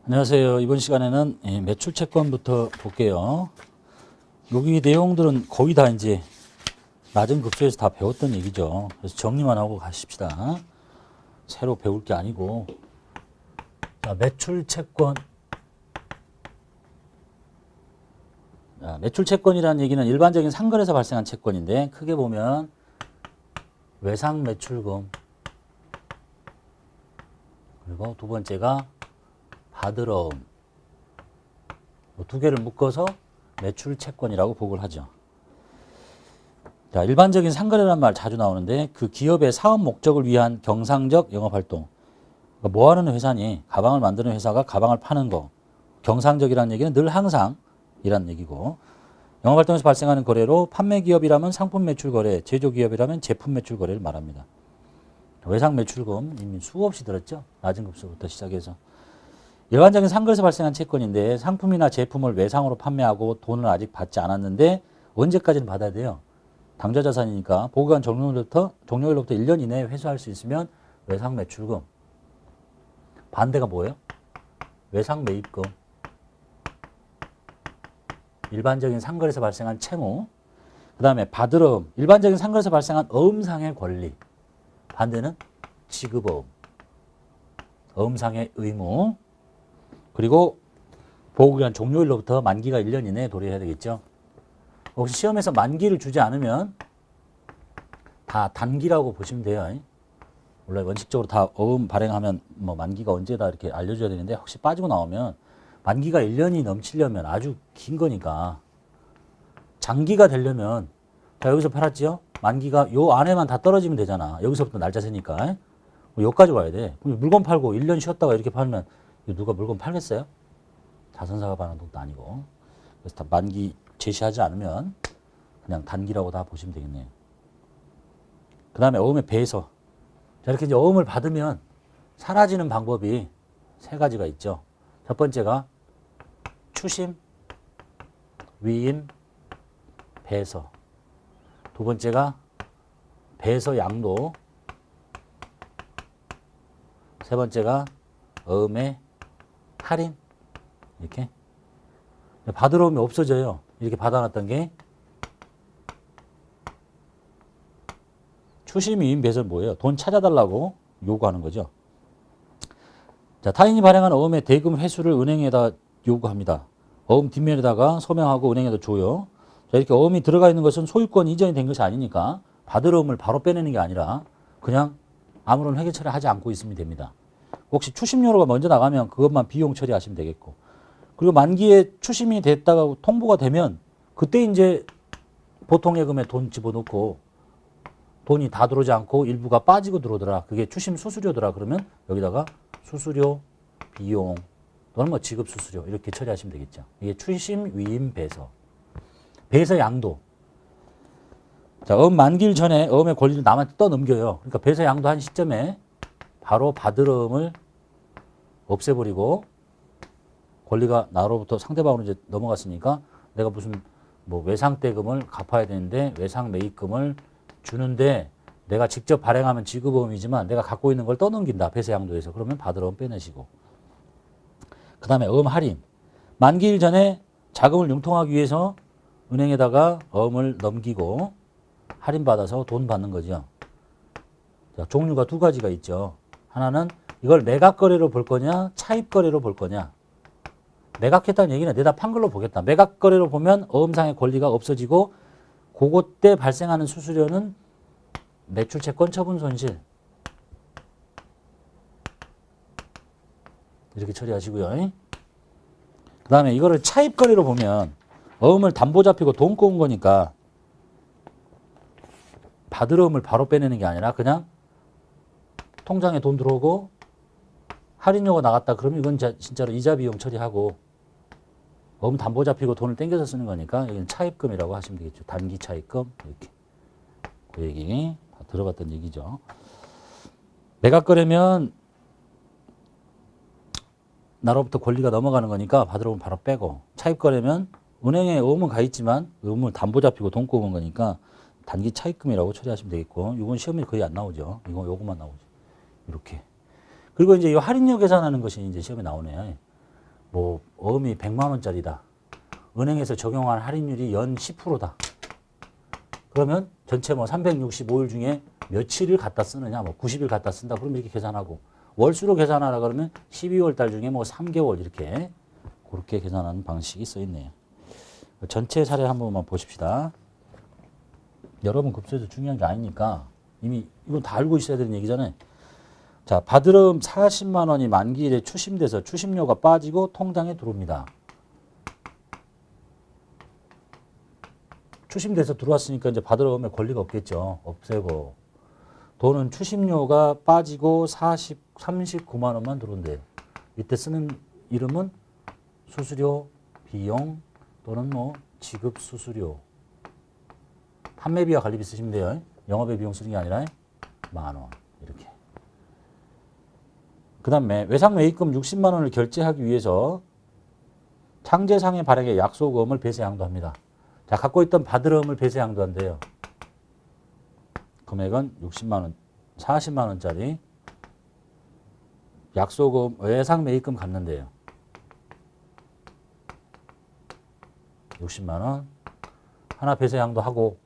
안녕하세요. 이번 시간에는 매출 채권부터 볼게요. 여기 내용들은 거의 다 이제 낮은 급수에서 다 배웠던 얘기죠. 그래서 정리만 하고 가십시다. 새로 배울 게 아니고. 자, 매출 채권. 자, 매출 채권이라는 얘기는 일반적인 상거래에서 발생한 채권인데 크게 보면 외상 매출금, 그리고 두 번째가 받으러움, 두 개를 묶어서 매출 채권이라고 보고를 하죠. 자, 일반적인 상거래라는 말 자주 나오는데 그 기업의 사업 목적을 위한 경상적 영업활동. 그러니까 뭐 하는 회사니? 가방을 만드는 회사가 가방을 파는 거. 경상적이라는 얘기는 늘 항상 이란 얘기고, 영업활동에서 발생하는 거래로 판매 기업이라면 상품 매출 거래, 제조 기업이라면 제품 매출 거래를 말합니다. 외상 매출금 이미 수없이 들었죠. 낮은 급수부터 시작해서. 일반적인 상거래에서 발생한 채권인데 상품이나 제품을 외상으로 판매하고 돈을 아직 받지 않았는데 언제까지는 받아야 돼요? 당좌 자산이니까 보고기간 종료일로부터 1년 이내에 회수할 수 있으면 외상 매출금. 반대가 뭐예요? 외상 매입금. 일반적인 상거래에서 발생한 채무. 그 다음에 받으러움. 일반적인 상거래에서 발생한 어음상의 권리. 반대는 지급어음. 어음상의 의무. 그리고 보고기간 종료일로부터 만기가 1년 이내에 도래해야 되겠죠. 혹시 시험에서 만기를 주지 않으면 다 단기라고 보시면 돼요. 원래 원칙적으로 다 어음 발행하면 뭐 만기가 언제다 이렇게 알려줘야 되는데 혹시 빠지고 나오면 만기가 1년이 넘치려면 아주 긴 거니까 장기가 되려면 자 여기서 팔았지요? 만기가 요 안에만 다 떨어지면 되잖아. 여기서부터 날짜 세니까 여기까지 와야 돼. 물건 팔고 1년 쉬었다가 이렇게 팔면 누가 물건 팔겠어요? 자선사가 파는 돈도 아니고. 그래서 다 만기 제시하지 않으면 그냥 단기라고 다 보시면 되겠네요. 그 다음에 어음의 배에서. 자, 이렇게 이제 어음을 받으면 사라지는 방법이 세 가지가 있죠. 첫 번째가 추심, 위임, 배서. 두 번째가 배서 양도. 세 번째가 어음의 할인. 이렇게 받으러 오면 없어져요. 이렇게 받아놨던 게. 추심, 위임, 배서는 뭐예요? 돈 찾아달라고 요구하는 거죠. 자, 타인이 발행한 어음의 대금 회수를 은행에다 요구합니다. 어음 뒷면에다가 서명하고 은행에다 줘요. 자, 이렇게 어음이 들어가 있는 것은 소유권 이전이 된 것이 아니니까 받으러 어음을 바로 빼내는 게 아니라 그냥 아무런 회계 처리하지 않고 있으면 됩니다. 혹시 추심료가 먼저 나가면 그것만 비용 처리하시면 되겠고, 그리고 만기에 추심이 됐다가 통보가 되면 그때 이제 보통 예금에 돈 집어넣고 돈이 다 들어오지 않고 일부가 빠지고 들어오더라. 그게 추심 수수료더라. 그러면 여기다가 수수료, 비용 또는 뭐 지급 수수료 이렇게 처리하시면 되겠죠. 이게 추심, 위임, 배서. 배서 양도. 자, 어음 만기일 전에 어음의 권리를 남한테 떠넘겨요. 그러니까 배서 양도한 시점에 바로 받으러음을 없애버리고 권리가 나로부터 상대방으로 이제 넘어갔으니까 내가 무슨 뭐 외상대금을 갚아야 되는데 외상 매입금을 주는데 내가 직접 발행하면 지급어음이지만 내가 갖고 있는 걸 떠넘긴다. 배서 양도에서. 그러면 받으러음 빼내시고. 그 다음에 어음 할인. 만기일 전에 자금을 융통하기 위해서 은행에다가 어음을 넘기고 할인받아서 돈 받는 거죠. 자, 종류가 두 가지가 있죠. 하나는 이걸 매각거래로 볼 거냐 차입거래로 볼 거냐. 매각했다는 얘기는 내다 판 걸로 보겠다. 매각거래로 보면 어음상의 권리가 없어지고 그거 때 발생하는 수수료는 매출채권 처분 손실 이렇게 처리하시고요. 그 다음에 이거를 차입거래로 보면 어음을 담보 잡히고 돈 꼬은 거니까 받을 어음을 바로 빼내는 게 아니라 그냥 통장에 돈 들어오고 할인료가 나갔다 그러면 이건 진짜로 이자 비용 처리하고 어음 담보 잡히고 돈을 땡겨서 쓰는 거니까 여기는 차입금이라고 하시면 되겠죠. 단기 차입금 이렇게. 그 얘기 다 들어봤던 얘기죠. 매각거래면 나로부터 권리가 넘어가는 거니까 받으러 오면 바로 빼고, 차입거래면 은행에 어음은 가 있지만 어음을 담보 잡히고 돈 꼬은 거니까 단기 차입금이라고 처리하시면 되겠고, 이건 시험에 거의 안 나오죠. 요것만 나오죠. 이렇게. 그리고 이제 이 할인료 계산하는 것이 이제 시험에 나오네요. 뭐 어음이 100만 원짜리다. 은행에서 적용한 할인율이 연 10%다. 그러면 전체 뭐 365일 중에 며칠을 갖다 쓰느냐, 뭐 90일 갖다 쓴다. 그러면 이렇게 계산하고 월수로 계산하라 그러면 12월 달 중에 뭐 3개월 이렇게 그렇게 계산하는 방식이 써 있네요. 전체 사례 한 번만 보십시다. 여러분 급수에서 중요한 게 아니니까 이미 이건 다 알고 있어야 되는 얘기잖아요. 자, 받으름 40만 원이 만기일에 추심돼서 추심료가 빠지고 통장에 들어옵니다. 추심돼서 들어왔으니까 이제 받으러오면 권리가 없겠죠. 없애고. 돈은 추심료가 빠지고 39만 원만 들어온대요. 이때 쓰는 이름은 수수료, 비용 또는 뭐 지급 수수료. 판매비와 관리비 쓰시면 돼요. 영업의 비용 쓰는 게 아니라 10,000원 이렇게. 그 다음에 외상매입금 60만 원을 결제하기 위해서 창제상의 발행에 약소금을 배세양도합니다. 자, 갖고 있던 받으름을 배세양도한대요. 금액은 60만 원, 40만 원짜리 약소금, 외상매입금 갚는데요. 60만 원 하나 배세양도하고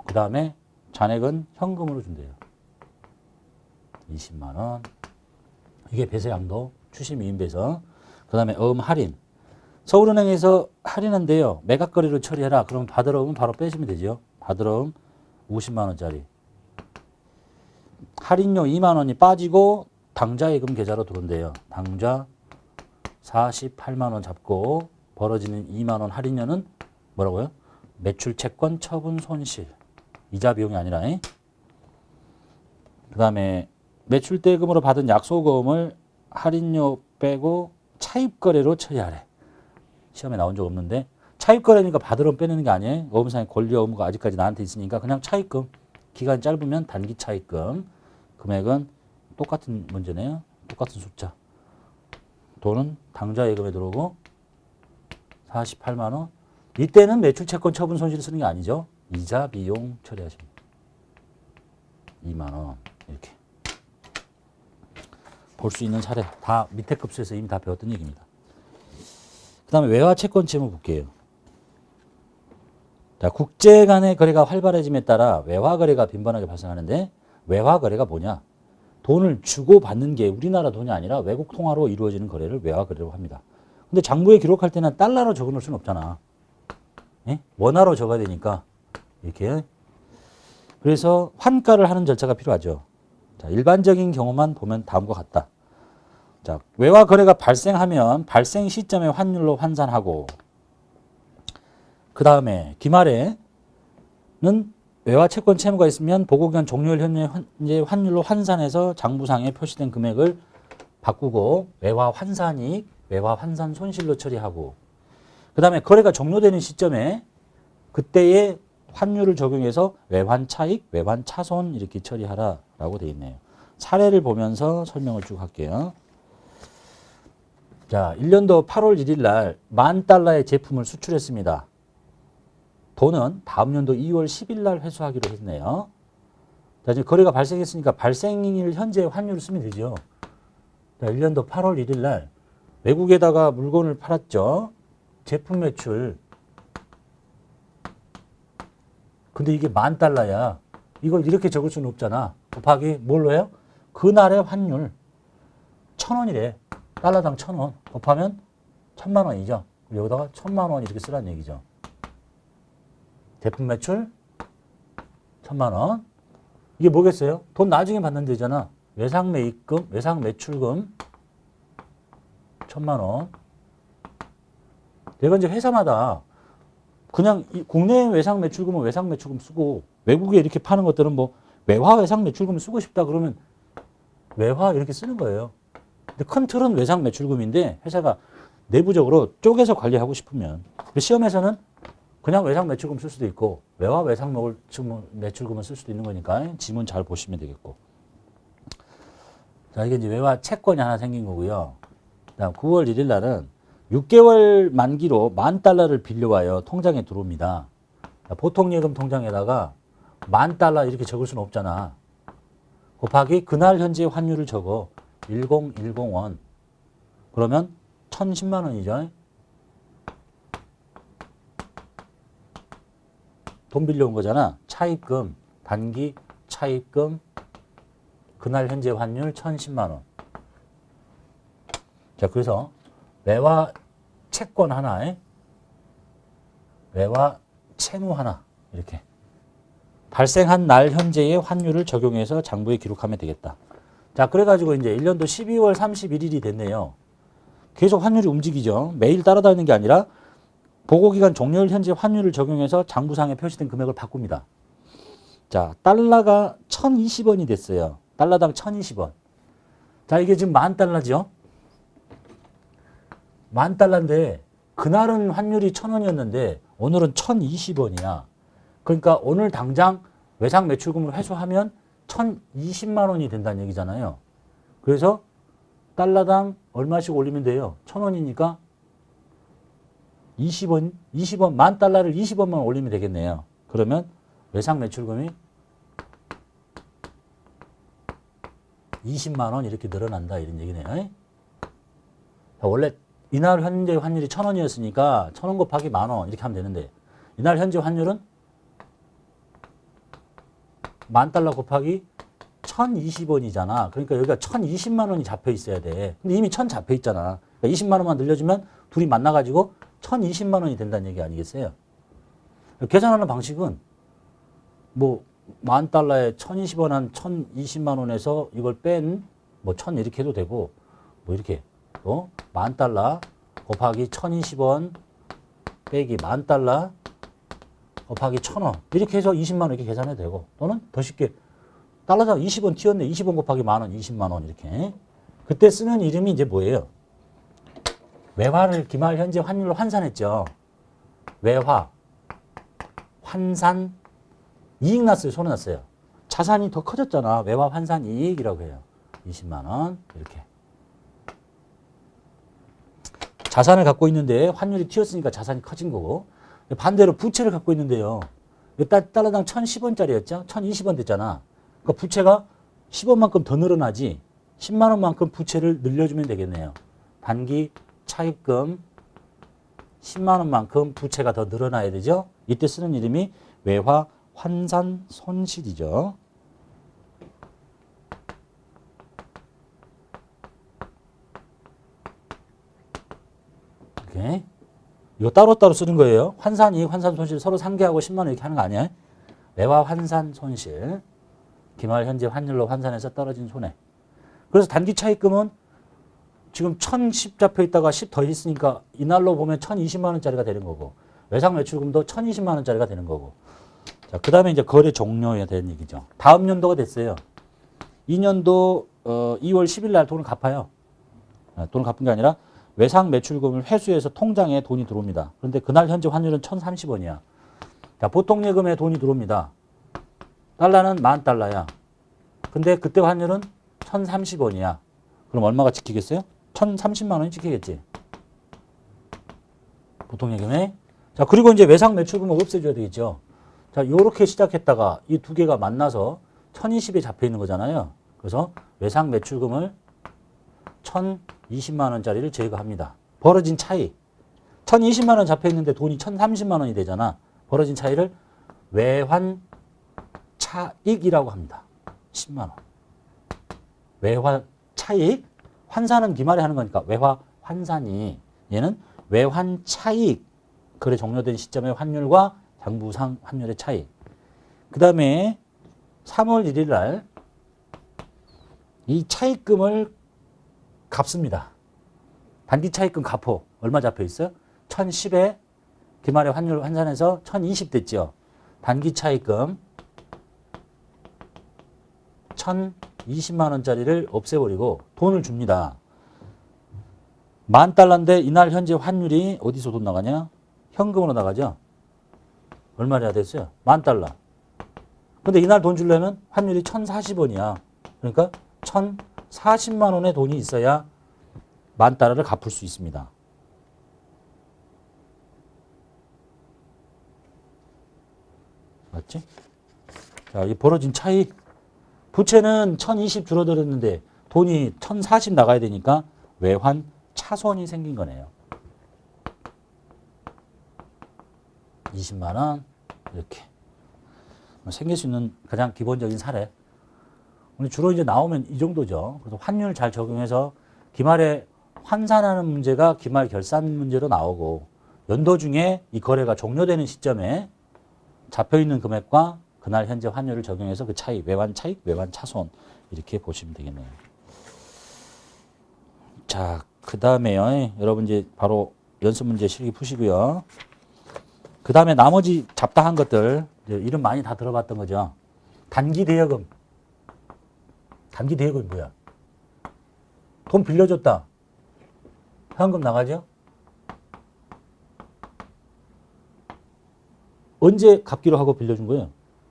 그 다음에 잔액은 현금으로 준대요. 20만 원. 이게 배세양도, 추심이인배서. 그 다음에 할인. 서울은행에서 할인한대요. 매각거래로 처리해라. 그럼 받으러오면 바로 빼시면 되죠. 받으러오면 50만 원짜리. 할인료 2만 원이 빠지고 당좌예금 계좌로 들어온대요. 당좌 48만 원 잡고 벌어지는 2만 원 할인료는 뭐라고요? 매출 채권 처분 손실. 이자 비용이 아니라. 그 다음에 매출 대금으로 받은 약소금을 할인료 빼고 차입거래로 처리하래. 시험에 나온 적 없는데 차입거래니까 받으러 빼내는 게 아니에요. 어음상의 권리 의무가 아직까지 나한테 있으니까 그냥 차입금. 기간이 짧으면 단기 차입금. 금액은 똑같은 문제네요. 똑같은 숫자. 돈은 당좌 예금에 들어오고 48만 원. 이때는 매출 채권 처분 손실을 쓰는 게 아니죠. 이자 비용 처리하십니다. 2만 원 이렇게. 볼 수 있는 사례 다 밑에 급수에서 이미 다 배웠던 얘기입니다. 그 다음에 외화 채권 채무 볼게요. 자, 국제 간의 거래가 활발해짐에 따라 외화 거래가 빈번하게 발생하는데 외화 거래가 뭐냐? 돈을 주고 받는 게 우리나라 돈이 아니라 외국 통화로 이루어지는 거래를 외화 거래라고 합니다. 근데 장부에 기록할 때는 달러로 적어 놓을 수는 없잖아. 예? 원화로 적어야 되니까 이렇게. 그래서 환가를 하는 절차가 필요하죠. 자, 일반적인 경우만 보면 다음과 같다. 자, 외화 거래가 발생하면 발생 시점에 환율로 환산하고 그 다음에 기말에는 외화 채권 채무가 있으면 보고기간 종료일 현재 환율로 환산해서 장부상에 표시된 금액을 바꾸고 외화 환산이익, 외화 환산 손실로 처리하고 그 다음에 거래가 종료되는 시점에 그때의 환율을 적용해서 외환 차익, 외환 차손 이렇게 처리하라라고 되어 있네요. 사례를 보면서 설명을 쭉 할게요. 자, 1년도 8월 1일 날 $10,000의 제품을 수출했습니다. 돈은 다음 연도 2월 10일 날 회수하기로 했네요. 자, 이제 거래가 발생했으니까 발생일 현재 환율을 쓰면 되죠. 자, 1년도 8월 1일 날 외국에다가 물건을 팔았죠. 제품 매출. 근데 이게 $10,000야. 이걸 이렇게 적을 수는 없잖아. 곱하기 뭘로 해요? 그날의 환율. 1,000원이래. 달러당 1,000원. 곱하면 1,000만 원이죠. 여기다가 1,000만 원 이렇게 쓰라는 얘기죠. 제품 매출 1,000만 원. 이게 뭐겠어요? 돈 나중에 받는 데잖아. 외상 매입금, 외상 매출금 1,000만 원. 내가 이제 회사마다 그냥 국내 외상 매출금은 외상 매출금 쓰고 외국에 이렇게 파는 것들은 뭐 외화 외상 매출금을 쓰고 싶다 그러면 외화 이렇게 쓰는 거예요. 근데 큰 틀은 외상 매출금인데 회사가 내부적으로 쪼개서 관리하고 싶으면 시험에서는 그냥 외상 매출금 쓸 수도 있고 외화 외상 매출금을 쓸 수도 있는 거니까 지문 잘 보시면 되겠고. 자, 이게 이제 외화 채권이 하나 생긴 거고요. 다음 9월 1일 날은 6개월 만기로 $10,000를 빌려와요. 통장에 들어옵니다. 보통 예금 통장에다가 $10,000 이렇게 적을 수는 없잖아. 곱하기 그날 현재 환율을 적어 1010원. 그러면 1010만 원이죠. 돈 빌려온 거잖아. 차입금, 단기 차입금, 그날 현재 환율 1010만 원. 자, 그래서 외화 채권 하나에 외화 채무 하나 이렇게 발생한 날 현재의 환율을 적용해서 장부에 기록하면 되겠다. 자, 그래가지고 이제 1년도 12월 31일이 됐네요. 계속 환율이 움직이죠. 매일 따라다니는 게 아니라 보고기간 종료일 현재 환율을 적용해서 장부상에 표시된 금액을 바꿉니다. 자, 달러가 1020원이 됐어요. 달러당 1020원. 자, 이게 지금 10,000달러죠. 10,000달러인데 그날은 환율이 1,000원이었는데 오늘은 1,020원이야. 그러니까 오늘 당장 외상 매출금을 회수하면 1,020만 원이 된다는 얘기잖아요. 그래서 달러당 얼마씩 올리면 돼요? 1,000원이니까 20원, 10,000달러를 20원만 올리면 되겠네요. 그러면 외상 매출금이 20만 원 이렇게 늘어난다 이런 얘기네요. 원래 이날 현재 환율이 1,000원이었으니까 1,000원 곱하기 10,000원 이렇게 하면 되는데 이날 현재 환율은 10,000달러 곱하기 1,020원이잖아. 그러니까 여기가 1,020만 원이 잡혀 있어야 돼. 근데 이미 1,000 잡혀 있잖아. 그러니까 20만 원만 늘려주면 둘이 만나가지고 1,020만 원이 된다는 얘기 아니겠어요? 계산하는 방식은 뭐 10,000달러에 1,020원 한 1,020만 원에서 이걸 뺀 뭐 1,000 이렇게 해도 되고 뭐 이렇게 또 10,000달러 곱하기 1,020원 빼기 10,000달러 곱하기 1,000원 이렇게 해서 20만 원 이렇게 계산해도 되고 또는 더 쉽게 달러당 20원 튀었네. 20원 곱하기 10,000원 20만 원 이렇게. 그때 쓰는 이름이 이제 뭐예요? 외화를 기말 현재 환율로 환산했죠. 외화, 환산, 이익 났어요. 손해 났어요. 자산이 더 커졌잖아. 외화 환산 이익이라고 해요. 20만 원 이렇게. 자산을 갖고 있는데 환율이 튀었으니까 자산이 커진 거고 반대로 부채를 갖고 있는데요. 달러당 1,010원짜리였죠. 1,020원 됐잖아. 그러니까 부채가 10원만큼 더 늘어나지 10만 원만큼 부채를 늘려주면 되겠네요. 단기 차입금 10만 원만큼 부채가 더 늘어나야 되죠. 이때 쓰는 이름이 외화 환산 손실이죠. 이렇게. 이거 따로따로 쓰는 거예요. 환산 이익, 환산 손실 서로 상계하고 10만 원 이렇게 하는 거 아니야? 외화 환산 손실. 기말 현재 환율로 환산해서 떨어진 손해. 그래서 단기 차입금은 지금 1,010 잡혀 있다가 10 더 있으니까 이날로 보면 1,020만 원짜리가 되는 거고 외상 매출금도 1,020만 원짜리가 되는 거고. 자, 그 다음에 이제 거래 종료에 대한 얘기죠. 다음 연도가 됐어요. 2년도 2월 10일 날 돈을 갚아요. 돈을 갚은 게 아니라 외상 매출금을 회수해서 통장에 돈이 들어옵니다. 그런데 그날 현재 환율은 1,030원이야. 자, 보통 예금에 돈이 들어옵니다. 달러는 10,000달러야. 근데 그때 환율은 1,030원이야. 그럼 얼마가 지키겠어요? 1,030만 원이 지키겠지. 보통 예금에. 자, 그리고 이제 외상 매출금을 없애줘야 되겠죠. 자, 요렇게 시작했다가 이 두 개가 만나서 1,020에 잡혀 있는 거잖아요. 그래서 외상 매출금을 1,020만 원짜리를 제거합니다. 벌어진 차이. 1,020만 원 잡혀 있는데 돈이 1,030만 원이 되잖아. 벌어진 차이를 외환 차익이라고 합니다. 10만 원. 외환 차익. 환산은 기말에 하는 거니까 외화 환산이 얘는 외환 차익. 거래 종료된 시점의 환율과 장부상 환율의 차이. 그 다음에 3월 1일 날 이 차익금을 갚습니다. 단기 차익금 갚어. 얼마 잡혀 있어요? 1,010에 기말의 환율 환산해서 1,020 됐죠. 단기 차익금 1,020만 원짜리를 없애버리고 돈을 줍니다. 10,000달러인데 이날 현재 환율이 어디서 돈 나가냐? 현금으로 나가죠. 얼마나 됐어요? 10,000달러. 근데 이날 돈 주려면 환율이 1,040원이야. 그러니까 1,040만 원의 돈이 있어야 10,000달러를 갚을 수 있습니다. 맞지? 자, 이 벌어진 차이. 부채는 1,020 줄어들었는데 돈이 1,040 나가야 되니까 외환 차익. 차손이 생긴 거네요. 20만 원 이렇게 생길 수 있는 가장 기본적인 사례. 주로 이제 나오면 이 정도죠. 그래서 환율 잘 적용해서 기말에 환산하는 문제가 기말 결산 문제로 나오고 연도 중에 이 거래가 종료되는 시점에 잡혀있는 금액과 그날 현재 환율을 적용해서 그 차익, 외환 차익, 외환 차손 이렇게 보시면 되겠네요. 자, 그 다음에요. 여러분 이제 바로 연습 문제 실기 푸시고요. 그 다음에 나머지 잡다한 것들 이름 많이 다 들어봤던 거죠. 단기 대여금. 단기 대여금이 뭐야? 돈 빌려줬다. 현금 나가죠? 언제 갚기로 하고 빌려준 거예요?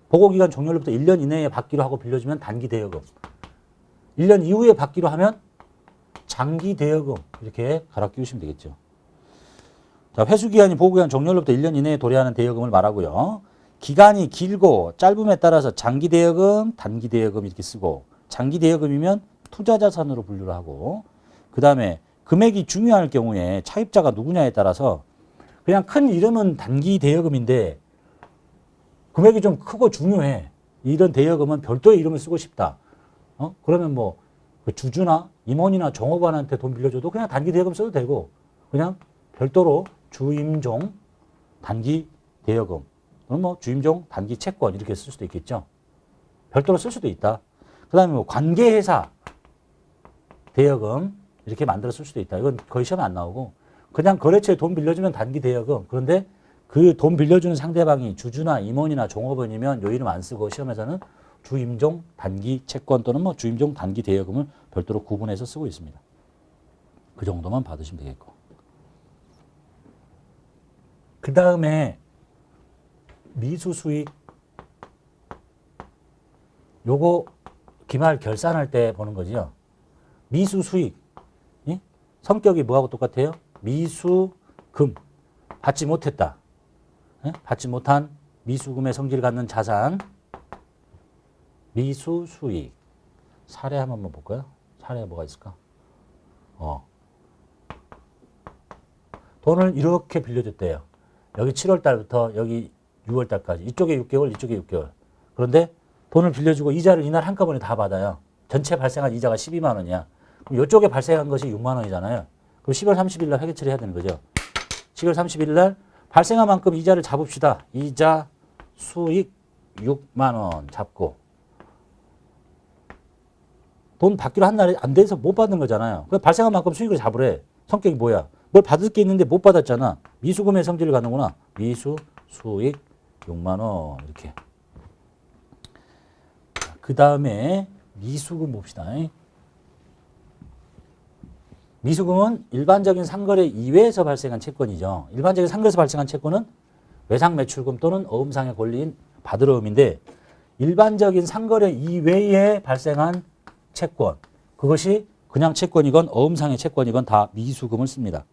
보고기간 종료로부터 1년 이내에 받기로 하고 빌려주면 단기 대여금. 1년 이후에 받기로 하면 장기 대여금. 이렇게 갈아 끼우시면 되겠죠. 자, 회수기한이 보고기간 종료로부터 1년 이내에 도래하는 대여금을 말하고요. 기간이 길고 짧음에 따라서 장기 대여금, 단기 대여금 이렇게 쓰고 장기 대여금이면 투자자산으로 분류를 하고 그 다음에 금액이 중요할 경우에 차입자가 누구냐에 따라서 그냥 큰 이름은 단기 대여금인데 금액이 좀 크고 중요해. 이런 대여금은 별도의 이름을 쓰고 싶다. 그러면 뭐 그 주주나 임원이나 종업원한테 돈 빌려줘도 그냥 단기 대여금 써도 되고 그냥 별도로 주임종 단기 대여금 또는 뭐 주임종 단기 채권 이렇게 쓸 수도 있겠죠. 별도로 쓸 수도 있다. 그 다음에 뭐 관계회사 대여금 이렇게 만들어 쓸 수도 있다. 이건 거의 시험에 안 나오고 그냥 거래처에 돈 빌려주면 단기 대여금. 그런데 그 돈 빌려주는 상대방이 주주나 임원이나 종업원이면 요 이름 안 쓰고 시험에서는 주임종 단기 채권 또는 뭐 주임종 단기 대여금을 별도로 구분해서 쓰고 있습니다. 그 정도만 받으시면 되겠고. 그 다음에 미수수익 요거 기말 결산할 때 보는 거죠. 미수수익 성격이 뭐하고 똑같아요? 미수금 받지 못했다. 받지 못한 미수금의 성질을 갖는 자산 미수수익. 사례 한번 볼까요? 사례가 뭐가 있을까? 돈을 이렇게 빌려줬대요. 여기 7월 달부터 여기 6월 달까지. 이쪽에 6개월, 이쪽에 6개월. 그런데 돈을 빌려주고 이자를 이날 한꺼번에 다 받아요. 전체 발생한 이자가 12만 원이야. 그럼 이쪽에 발생한 것이 6만 원이잖아요. 그럼 10월 30일 날 회계 처리해야 되는 거죠. 10월 30일 날 발생한 만큼 이자를 잡읍시다. 이자 수익 6만 원 잡고 돈 받기로 한 날이 안 돼서 못 받는 거잖아요. 그 발생한 만큼 수익을 잡으래. 성격이 뭐야? 뭘 받을 게 있는데 못 받았잖아. 미수금의 성질을 갖는구나. 미수 수익 6만 원 이렇게. 그 다음에 미수금 봅시다. 미수금은 일반적인 상거래 이외에서 발생한 채권이죠. 일반적인 상거래에서 발생한 채권은 외상 매출금 또는 어음상의 권리인 받으러움인데 일반적인 상거래 이외에 발생한 채권, 그것이 그냥 채권이건 어음상의 채권이건 다 미수금을 씁니다.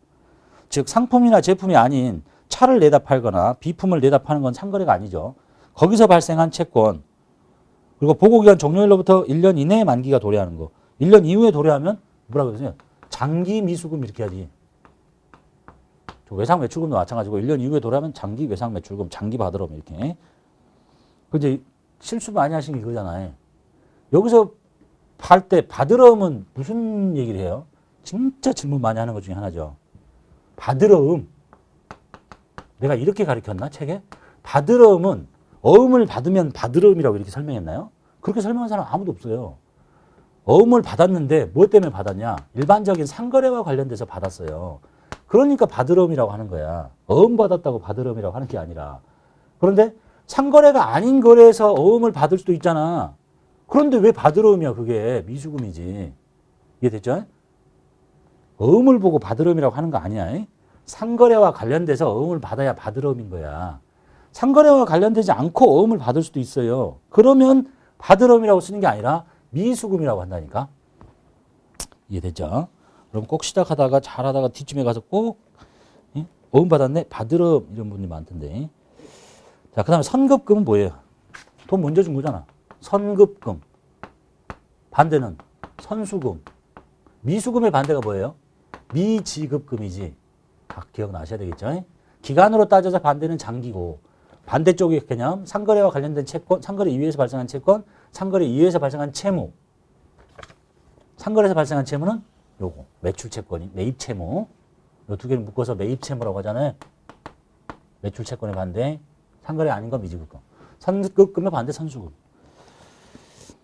즉 상품이나 제품이 아닌 차를 내다 팔거나 비품을 내다 파는 건 상거래가 아니죠. 거기서 발생한 채권, 그리고 보고기간 종료일로부터 1년 이내에 만기가 도래하는 거. 1년 이후에 도래하면 뭐라고 그러세요? 장기 미수금 이렇게 해야지. 외상 매출금도 마찬가지고 1년 이후에 도래하면 장기 외상 매출금, 장기 받으러움 이렇게. 근데 실수 많이 하신 게 그거잖아요. 여기서 팔 때 받으러움은 무슨 얘기를 해요? 진짜 질문 많이 하는 것 중에 하나죠. 받으러움. 내가 이렇게 가르쳤나 책에? 받으러움은 어음을 받으면 받으러움이라고 이렇게 설명했나요? 그렇게 설명한 사람 아무도 없어요. 어음을 받았는데 뭐 때문에 받았냐? 일반적인 상거래와 관련돼서 받았어요. 그러니까 받으러움이라고 하는 거야. 어음 받았다고 받으러움이라고 하는 게 아니라. 그런데 상거래가 아닌 거래에서 어음을 받을 수도 있잖아. 그런데 왜 받으러움이야? 그게 미수금이지. 이해됐죠? 어음을 보고 받으러움이라고 하는 거 아니야. 상거래와 관련돼서 어음을 받아야 받으러움인 거야. 상거래와 관련되지 않고 어음을 받을 수도 있어요. 그러면 받으러움이라고 쓰는 게 아니라 미수금이라고 한다니까. 이해됐죠? 그럼 꼭 시작하다가 잘하다가 뒤쯤에 가서 꼭 어음 받았네? 받으러움 이런 분이 많던데. 자, 그 다음에 선급금은 뭐예요? 돈 먼저 준 거잖아. 선급금. 반대는 선수금. 미수금의 반대가 뭐예요? 미지급금이지. 다 기억나셔야 되겠죠? 기간으로 따져서 반대는 장기고 반대쪽의 개념 상거래와 관련된 채권, 상거래 이후에서 발생한 채권, 상거래 이후에서 발생한 채무. 상거래에서 발생한 채무는 요거 매출 채권이 매입 채무. 요 두 개를 묶어서 매입 채무라고 하잖아요. 매출 채권의 반대, 상거래 아닌 건 미지급금. 선급금의 반대 선수금.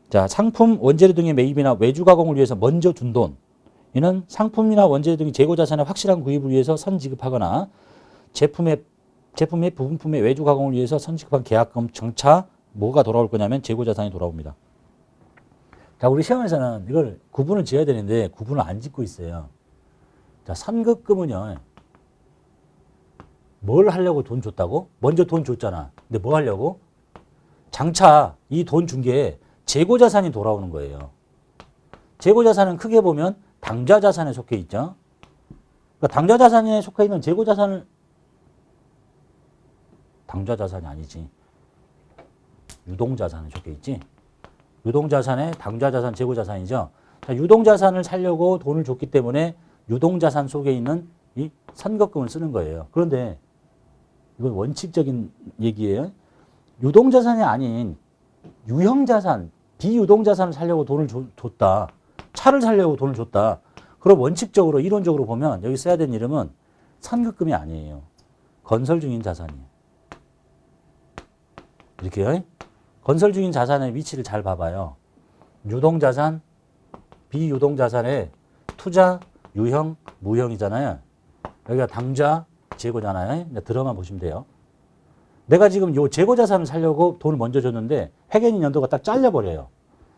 자, 상품, 원재료 등의 매입이나 외주 가공을 위해서 먼저 준 돈. 이는 상품이나 원재료 등의 재고 자산의 확실한 구입을 위해서 선지급하거나 제품 및 부분품의 외주 가공을 위해서 선지급한 계약금 정차 뭐가 돌아올 거냐면 재고 자산이 돌아옵니다. 자, 우리 시험에서는 이걸 구분을 지어야 되는데 구분을 안 짓고 있어요. 자, 선급금은요. 뭘 하려고 돈 줬다고? 먼저 돈 줬잖아. 근데 뭐 하려고? 장차 이 돈 준 게 재고 자산이 돌아오는 거예요. 재고 자산은 크게 보면 당좌 자산에 속해 있죠. 그러니까 당좌 자산에 속해 있는 재고 자산을 당좌 자산이 아니지. 유동 자산에 속해 있지. 유동 자산에 당좌 자산, 재고 자산이죠. 자, 유동 자산을 살려고 돈을 줬기 때문에 유동 자산 속에 있는 이 선급금을 쓰는 거예요. 그런데 이건 원칙적인 얘기예요. 유동 자산이 아닌 유형 자산, 비유동 자산을 살려고 돈을 줬다. 차를 살려고 돈을 줬다. 그럼 원칙적으로 이론적으로 보면 여기 써야 되는 이름은 선급금이 아니에요. 건설 중인 자산이에요. 이렇게요. 건설 중인 자산의 위치를 잘 봐봐요. 유동 자산, 비유동 자산의 투자, 유형, 무형이잖아요. 여기가 당좌, 재고잖아요. 들어만 보시면 돼요. 내가 지금 요 재고 자산을 살려고 돈을 먼저 줬는데 회계인 연도가 딱 잘려버려요.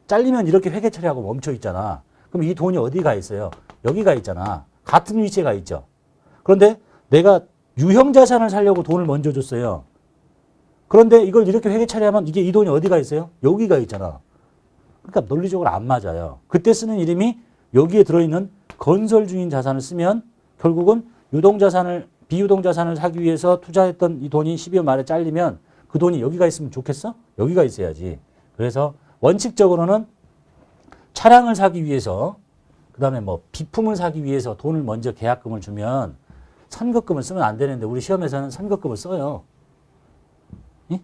잘리면 이렇게 회계 처리하고 멈춰 있잖아. 그럼 이 돈이 어디 가 있어요? 여기 가 있잖아. 같은 위치에 가 있죠. 그런데 내가 유형 자산을 살려고 돈을 먼저 줬어요. 그런데 이걸 이렇게 회계 처리하면 이게 이 돈이 어디 가 있어요? 여기 가 있잖아. 그러니까 논리적으로 안 맞아요. 그때 쓰는 이름이 여기에 들어있는 건설 중인 자산을 쓰면 결국은 유동 자산을 비유동 자산을 사기 위해서 투자했던 이 돈이 12월 말에 잘리면 그 돈이 여기가 있으면 좋겠어? 여기가 있어야지. 그래서 원칙적으로는 차량을 사기 위해서 그다음에 뭐 비품을 사기 위해서 돈을 먼저 계약금을 주면 선급금을 쓰면 안 되는데 우리 시험에서는 선급금을 써요. 예?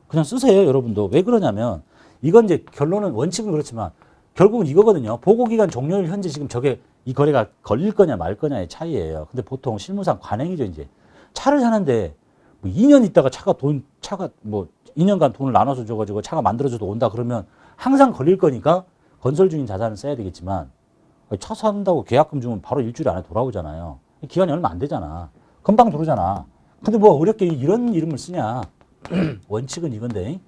그냥 쓰세요, 여러분도. 왜 그러냐면 이건 이제 결론은 원칙은 그렇지만 결국은 이거거든요. 보고기간 종료일 현재 지금 저게 이 거래가 걸릴 거냐 말 거냐의 차이예요. 근데 보통 실무상 관행이죠, 이제. 차를 사는데 뭐 2년 있다가 차가 뭐 2년간 돈을 나눠서 줘가지고 차가 만들어져도 온다 그러면 항상 걸릴 거니까 건설 중인 자산을 써야 되겠지만 차 산다고 계약금 주면 바로 일주일 안에 돌아오잖아요. 기간이 얼마 안 되잖아. 금방 들어오잖아. 근데 뭐 어렵게 이런 이름을 쓰냐. 원칙은 이건데.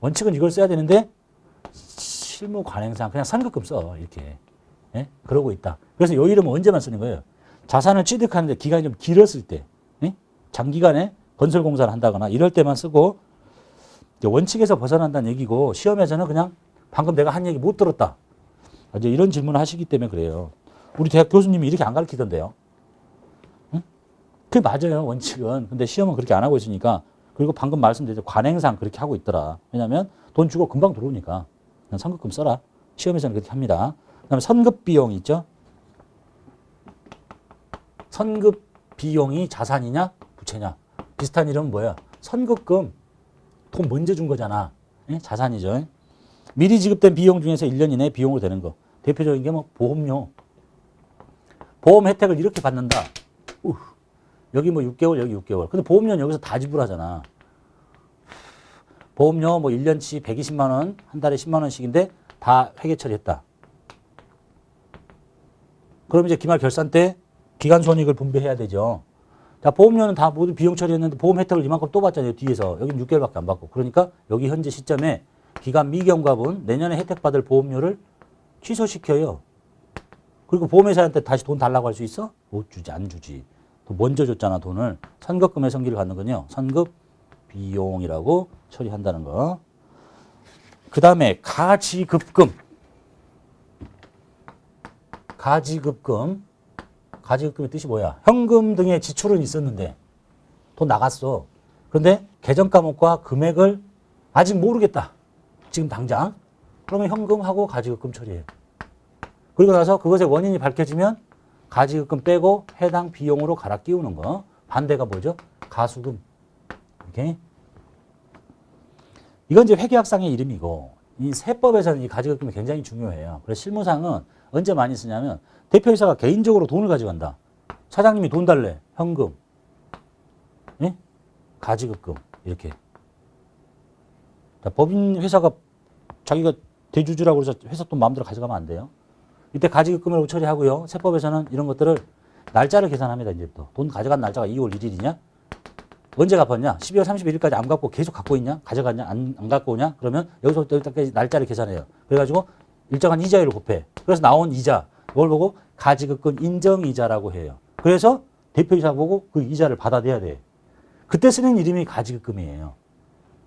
원칙은 이걸 써야 되는데 실무 관행상 그냥 선급금 써. 이렇게. 예? 그러고 있다. 그래서 이 이름은 언제만 쓰는 거예요? 자산을 취득하는데 기간이 좀 길었을 때. 예? 장기간에 건설공사를 한다거나 이럴 때만 쓰고 원칙에서 벗어난다는 얘기고 시험에서는 그냥 방금 내가 한 얘기 못 들었다. 이제 이런 질문을 하시기 때문에 그래요. 우리 대학 교수님이 이렇게 안 가르치던데요. 응? 그게 맞아요, 원칙은. 근데 시험은 그렇게 안 하고 있으니까. 그리고 방금 말씀드린 관행상 그렇게 하고 있더라. 왜냐하면 돈 주고 금방 들어오니까. 그냥 선급금 써라. 시험에서는 그렇게 합니다. 그 다음에 선급 비용이 있죠. 선급 비용이 자산이냐 부채냐. 비슷한 이름은 뭐야? 선급금. 돈 먼저 준 거잖아. 예? 자산이죠. 미리 지급된 비용 중에서 1년 이내에 비용으로 되는 거. 대표적인 게 뭐 보험료. 보험 혜택을 이렇게 받는다. 여기 뭐 6개월, 여기 6개월. 근데 보험료는 여기서 다 지불하잖아. 보험료 뭐 1년치 120만 원, 한 달에 10만 원씩인데 다 회계 처리했다. 그럼 이제 기말 결산 때 기간 손익을 분배해야 되죠. 자, 보험료는 다 모두 비용 처리했는데 보험 혜택을 이만큼 또 받잖아요. 뒤에서. 여기는 6개월밖에 안 받고. 그러니까 여기 현재 시점에 기간 미경과분 내년에 혜택받을 보험료를 취소시켜요. 그리고 보험회사한테 다시 돈 달라고 할 수 있어? 못 주지, 안 주지. 먼저 줬잖아, 돈을. 선급금의 성기를 갖는 건요. 선급 비용이라고 처리한다는 거. 그 다음에 가지급금. 가지급금. 가지급금의 뜻이 뭐야? 현금 등의 지출은 있었는데 돈 나갔어. 그런데 계정 과목과 금액을 아직 모르겠다. 지금 당장. 그러면 현금하고 가지급금 처리해. 그리고 나서 그것의 원인이 밝혀지면 가지급금 빼고 해당 비용으로 갈아 끼우는 거. 반대가 뭐죠? 가수금. 이렇게. 이건 이제 회계학상의 이름이고, 이 세법에서는 이 가지급금이 굉장히 중요해요. 그래서 실무상은 언제 많이 쓰냐면, 대표이사가 개인적으로 돈을 가져간다. 사장님이 돈 달래. 현금. 예? 가지급금. 이렇게. 자, 법인 회사가 자기가 대주주라고 해서 회사 돈 마음대로 가져가면 안 돼요. 이때 가지급금으로 처리하고요. 세법에서는 이런 것들을 날짜를 계산합니다. 이제부터. 돈 가져간 날짜가 2월 1일이냐? 언제 갚았냐? 12월 31일까지 안 갚고 계속 갖고 있냐? 가져갔냐? 안 갖고 오냐? 그러면 여기서부터 여기까지 날짜를 계산해요. 그래가지고 일정한 이자율을 곱해. 그래서 나온 이자, 이걸 보고 가지급금 인정이자라고 해요. 그래서 대표이사 보고 그 이자를 받아내야 돼. 그때 쓰는 이름이 가지급금이에요.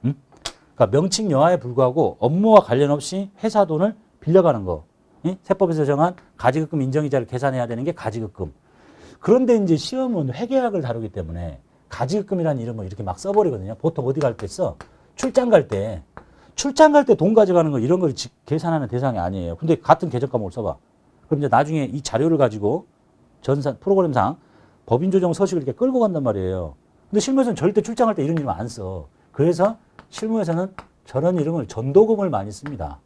응? 그러니까 명칭 여하에 불구하고 업무와 관련 없이 회사 돈을 빌려가는 거. 응? 세법에서 정한 가지급금 인정이자를 계산해야 되는 게 가지급금. 그런데 이제 시험은 회계학을 다루기 때문에 가지급금이라는 이름을 이렇게 막 써버리거든요. 보통 어디 갈 때 써? 출장 갈 때 돈 가져가는 거 이런 걸 계산하는 대상이 아니에요. 근데 같은 계정 과목을 써봐. 그럼 이제 나중에 이 자료를 가지고 프로그램상 법인조정 서식을 이렇게 끌고 간단 말이에요. 근데 실무에서는 절대 출장할 때 이런 이름 안 써. 그래서 실무에서는 저런 이름을 전도금을 많이 씁니다.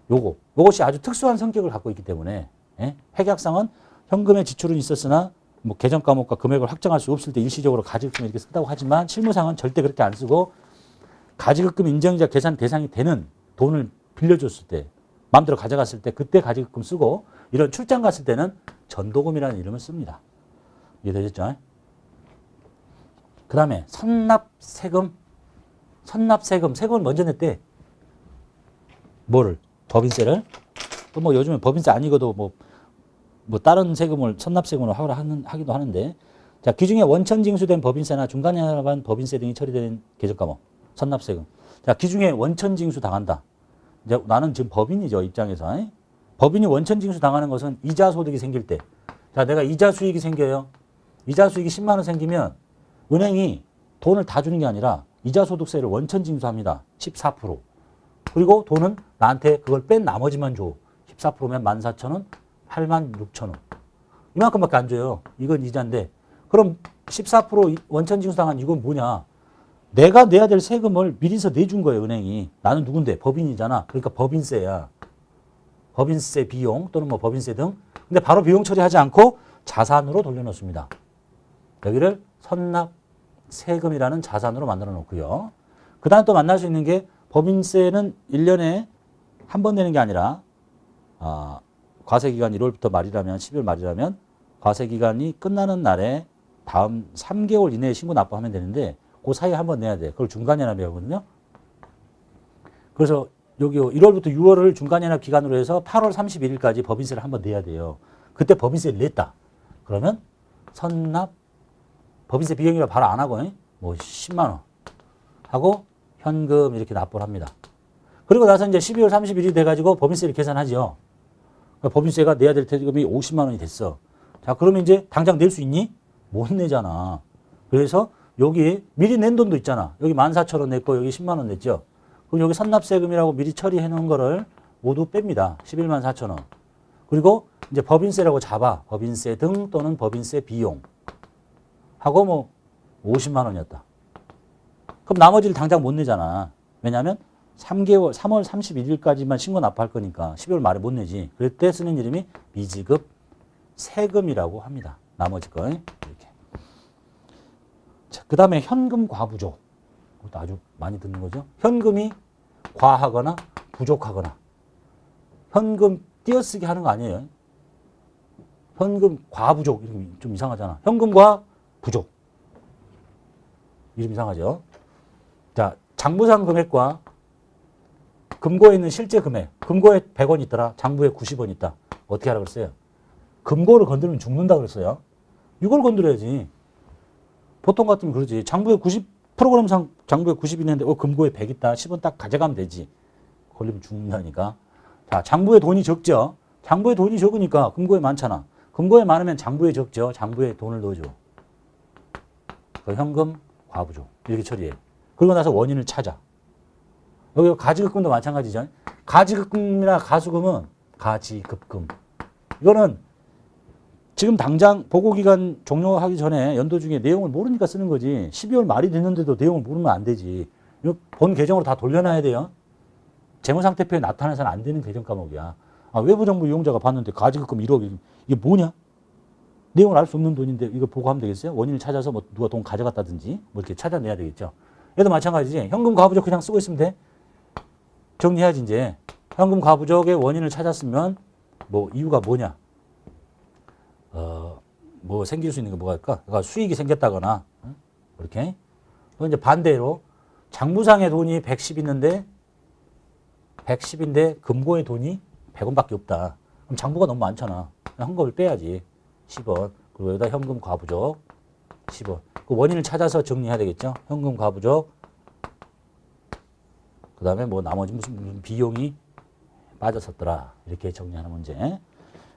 요것이 아주 특수한 성격을 갖고 있기 때문에, 예? 회계학상은 현금의 지출은 있었으나 뭐 계정 과목과 금액을 확정할 수 없을 때 일시적으로 가지급금 이렇게 쓴다고 하지만 실무상은 절대 그렇게 안 쓰고 가지급금 인정이자 계산 대상이 되는 돈을 빌려줬을 때 마음대로 가져갔을 때 그때 가지급금 쓰고 이런 출장 갔을 때는 전도금이라는 이름을 씁니다. 이해되셨죠? 그 다음에 선납세금을 먼저 냈대. 뭐를? 법인세를? 또 뭐 요즘에 법인세 아니고도 뭐 다른 세금을 선납세금으로 하기도 하는데, 자, 기중에 원천 징수된 법인세나 중간에 합한 법인세 등이 처리되는 계정 과목, 선납세금. 자, 기중에 원천 징수 당한다. 이제 나는 지금 법인이죠, 입장에서. 법인이 원천 징수 당하는 것은 이자 소득이 생길 때. 자, 내가 이자 수익이 생겨요. 이자 수익이 10만 원 생기면 은행이 돈을 다 주는 게 아니라 이자 소득세를 원천 징수합니다. 14%. 그리고 돈은 나한테 그걸 뺀 나머지만 줘. 14%면 14,000원, 86,000원. 이만큼밖에 안 줘요. 이건 이자인데. 그럼 14% 원천 징수 당한 이건 뭐냐? 내가 내야 될 세금을 미리서 내준 거예요, 은행이. 나는 누군데? 법인이잖아. 그러니까 법인세야. 법인세 비용 또는 뭐 법인세 등. 근데 바로 비용 처리하지 않고 자산으로 돌려놓습니다. 여기를 선납세금이라는 자산으로 만들어 놓고요. 그 다음 또 만날 수 있는 게 법인세는 1년에 한 번 내는 게 아니라 과세기간 1월부터 말이라면 12월 말이라면 과세기간이 끝나는 날에 다음 3개월 이내에 신고 납부하면 되는데 그 사이에 한 번 내야 돼. 그걸 중간연합이거든요. 그래서 여기 1월부터 6월을 중간연합 기간으로 해서 8월 31일까지 법인세를 한 번 내야 돼요. 그때 법인세를 냈다. 그러면 선납 법인세 비용이라 바로 안 하고 뭐 10만 원 하고 현금 이렇게 납부를 합니다. 그리고 나서 이제 12월 31일이 돼가지고 법인세를 계산하죠. 그러니까 법인세가 내야 될 세금이 50만 원이 됐어. 자, 그러면 이제 당장 낼 수 있니? 못 내잖아. 그래서 여기 미리 낸 돈도 있잖아. 여기 14,000원 냈고 여기 10만 원 냈죠. 그럼 여기 선납세금이라고 미리 처리해 놓은 거를 모두 뺍니다. 11만 4천 원. 그리고 이제 법인세라고 잡아. 법인세 등 또는 법인세 비용. 하고 뭐 50만 원이었다. 그럼 나머지를 당장 못 내잖아. 왜냐하면 3월 31일까지만 신고 납부할 거니까 12월 말에 못 내지. 그럴 때 쓰는 이름이 미지급 세금이라고 합니다. 나머지 거. 이렇게. 자, 그 다음에 현금 과부족. 이것도 아주 많이 듣는 거죠. 현금이 과하거나 부족하거나. 현금 띄어쓰기 하는 거 아니에요. 현금 과부족. 이렇게 좀 이상하잖아. 현금과 부족. 이름 이상하죠. 자, 장부상 금액과 금고에 있는 실제 금액. 금고에 100원 있더라. 장부에 90원 있다. 어떻게 하라고 그랬어요? 금고를 건드리면 죽는다 그랬어요. 이걸 건드려야지. 보통 같으면 그러지. 프로그램상 장부에 90이 있는데 금고에 100 있다. 10원 딱 가져가면 되지. 걸리면 죽는다니까. 자, 장부에 돈이 적죠. 장부에 돈이 적으니까 금고에 많잖아. 금고에 많으면 장부에 적죠. 장부에 돈을 넣어줘. 그 현금 과부족. 이렇게 처리해. 그리고 나서 원인을 찾아. 여기 가지급금도 마찬가지죠. 가지급금이나 가수금은 가지급금. 이거는 지금 당장 보고기간 종료하기 전에 연도 중에 내용을 모르니까 쓰는 거지. 12월 말이 됐는데도 내용을 모르면 안 되지. 이거 본 계정으로 다 돌려놔야 돼요. 재무상태표에 나타나서는 안 되는 계정 과목이야. 아, 외부정부 이용자가 봤는데 가지급금 1억 이게 뭐냐? 내용을 알 수 없는 돈인데 이거 보고 하면 되겠어요? 원인을 찾아서 뭐 누가 돈 가져갔다든지 뭐 이렇게 찾아내야 되겠죠. 얘도 마찬가지지. 현금 과부적 그냥 쓰고 있으면 돼. 정리해야지 이제. 현금 과부적의 원인을 찾았으면 뭐 이유가 뭐냐? 뭐 생길 수 있는 게 뭐가 있을까? 그러니까 수익이 생겼다거나 이렇게. 또 이제 반대로 장부상의 돈이 110 있는데 110인데 금고의 돈이 100원밖에 없다. 그럼 장부가 너무 많잖아. 현금을 빼야지. 10원. 그리고 여기다 현금 과부적 10원. 그 원인을 찾아서 정리해야 되겠죠. 현금 과부적. 그 다음에 뭐 나머지 무슨 비용이 빠졌었더라. 이렇게 정리하는 문제.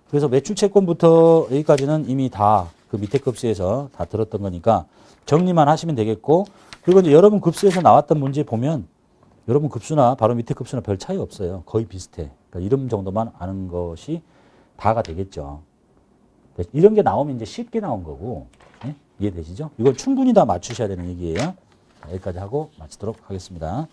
그래서 매출채권부터 여기까지는 이미 다 그 밑에 급수에서 다 들었던 거니까 정리만 하시면 되겠고, 그리고 이제 여러분 급수에서 나왔던 문제 보면 여러분 급수나 바로 밑에 급수나 별 차이 없어요. 거의 비슷해. 그러니까 이름 정도만 아는 것이 다가 되겠죠. 이런 게 나오면 이제 쉽게 나온 거고, 네? 이해되시죠? 이걸 충분히 다 맞추셔야 되는 얘기예요. 여기까지 하고 마치도록 하겠습니다.